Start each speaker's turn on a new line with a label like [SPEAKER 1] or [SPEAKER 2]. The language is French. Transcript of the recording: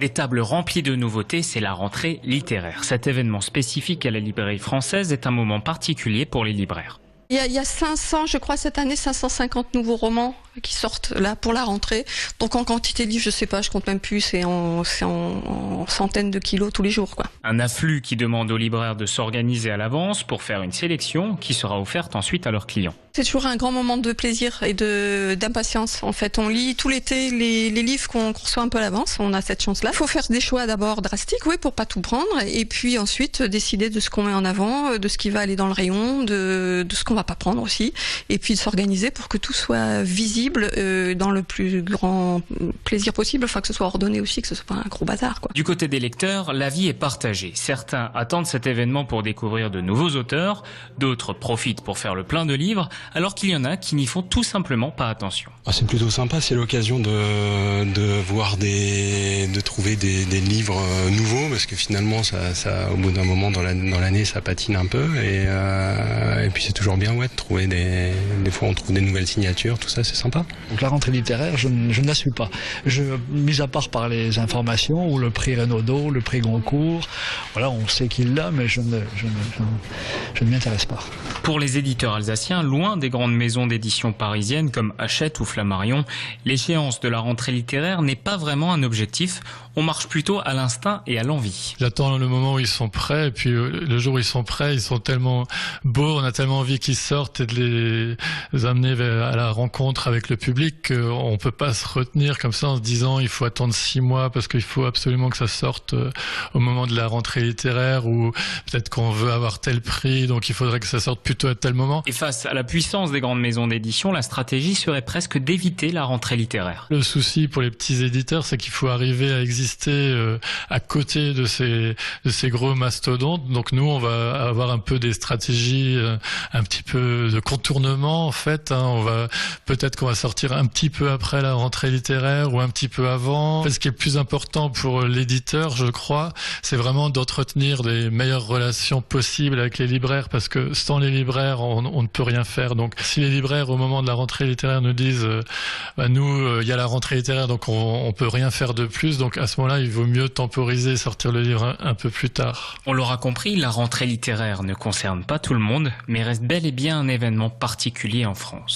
[SPEAKER 1] Des tables remplies de nouveautés, c'est la rentrée littéraire. Cet événement spécifique à la librairie française est un moment particulier pour les libraires.
[SPEAKER 2] Il y a 500, je crois, cette année, 550 nouveaux romans qui sortent là pour la rentrée. Donc en quantité de livres, je sais pas, je compte même plus, c'est en centaines de kilos tous les jours, quoi.
[SPEAKER 1] Un afflux qui demande aux libraires de s'organiser à l'avance pour faire une sélection qui sera offerte ensuite à leurs clients.
[SPEAKER 2] C'est toujours un grand moment de plaisir et d'impatience. En fait, on lit tout l'été les livres qu'on reçoit un peu à l'avance. On a cette chance-là. Il faut faire des choix d'abord drastiques, oui, pour pas tout prendre, et puis ensuite décider de ce qu'on met en avant, de ce qui va aller dans le rayon, de ce qu'on va pas prendre aussi, et puis de s'organiser pour que tout soit visible dans le plus grand plaisir possible, enfin que ce soit ordonné aussi, que ce soit pas un gros bazar, quoi.
[SPEAKER 1] Du côté des lecteurs, l'avis est partagé. Certains attendent cet événement pour découvrir de nouveaux auteurs, d'autres profitent pour faire le plein de livres, alors qu'il y en a qui n'y font tout simplement pas attention.
[SPEAKER 3] C'est plutôt sympa, c'est l'occasion de voir de trouver des livres nouveaux, parce que finalement ça au bout d'un moment dans l'année ça patine un peu, et puis c'est toujours bien, ouais, de trouver des fois on trouve des nouvelles signatures, tout ça c'est sympa.
[SPEAKER 4] Donc la rentrée littéraire, je ne la suis pas. Mis à part par les informations, ou le prix Renaudot, le prix Goncourt, voilà, on sait qu'il l'a, mais je ne m'y intéresse pas.
[SPEAKER 1] Pour les éditeurs alsaciens, loin des grandes maisons d'édition parisiennes comme Hachette ou Flammarion, l'échéance de la rentrée littéraire n'est pas vraiment un objectif. On marche plutôt à l'instinct et à l'envie.
[SPEAKER 5] J'attends le moment où ils sont prêts, et puis le jour où ils sont prêts, ils sont tellement beaux, on a tellement envie qu'ils sortent et de les amener à la rencontre avec le public qu'on peut pas se retenir comme ça en se disant il faut attendre 6 mois parce qu'il faut absolument que ça sorte au moment de la rentrée littéraire, ou peut-être qu'on veut avoir tel prix donc il faudrait que ça sorte plutôt à tel moment.
[SPEAKER 1] Et face à la puissance des grandes maisons d'édition, la stratégie serait presque d'éviter la rentrée littéraire.
[SPEAKER 5] Le souci pour les petits éditeurs, c'est qu'il faut arriver à exister à côté de ces gros mastodontes. Donc nous, on va avoir un peu des stratégies, un petit peu de contournement en fait. Peut-être qu'on va sortir un petit peu après la rentrée littéraire ou un petit peu avant. Ce qui est plus important pour l'éditeur, je crois, c'est vraiment d'entretenir les meilleures relations possibles avec les libraires, parce que sans les libraires, on ne peut rien faire. Donc si les libraires, au moment de la rentrée littéraire, nous disent nous, il y a la rentrée littéraire, donc on peut rien faire de plus, donc à ce moment-là, il vaut mieux temporiser et sortir le livre un peu plus tard.
[SPEAKER 1] On l'aura compris, la rentrée littéraire ne concerne pas tout le monde, mais reste bel et bien un événement particulier en France.